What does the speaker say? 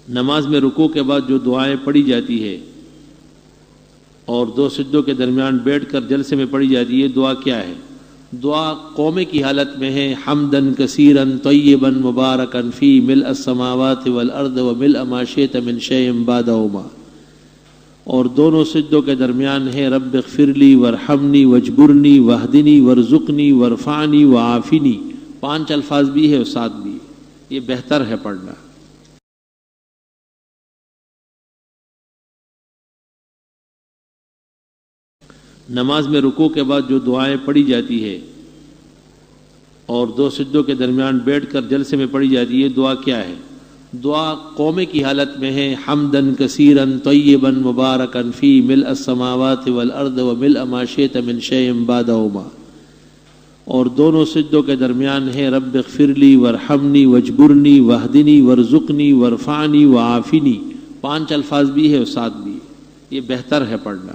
نماز میں رکوع کے بعد جو دعائیں پڑھی جاتی ہے اور دو سجدوں کے درمیان بیٹھ کر جلسے میں پڑھی جاتی ہے، دعا کیا ہے؟ دعا قومے کی حالت میں ہے، حمدن کثیرن طیبا مبارکن فی ملء السماوات والارض وملء ما شئت من شیء بعدہما، اور دونوں سجدوں کے درمیان ہے رب اغفر لی وارحمنی واجبرنی واہدنی وارزقنی وارفعنی وعافنی، 5 الفاظ بھی ہے اور 7 بھی ہے، یہ بہتر ہے پڑھنا۔ نماز میں رکوع کے بعد جو دعائیں پڑھی جاتی ہے اور دو سجدوں کے درمیان بیٹھ کر جلسے میں پڑھی جاتی ہے، دعا کیا ہے؟ دعا قومے کی حالت میں ہے، حمدن کثیرن طیبا مبارکن فی ملء السماوات والارض وملء ما شئت من شیء بعدہما، اور دونوں سجدوں کے درمیان ہے رب اغفر لی وارحمنی واجبرنی واہدنی وارزقنی وارفعنی وعافنی، 5 الفاظ بھی ہے اور 7 بھی ہے، یہ بہتر ہے پڑھنا۔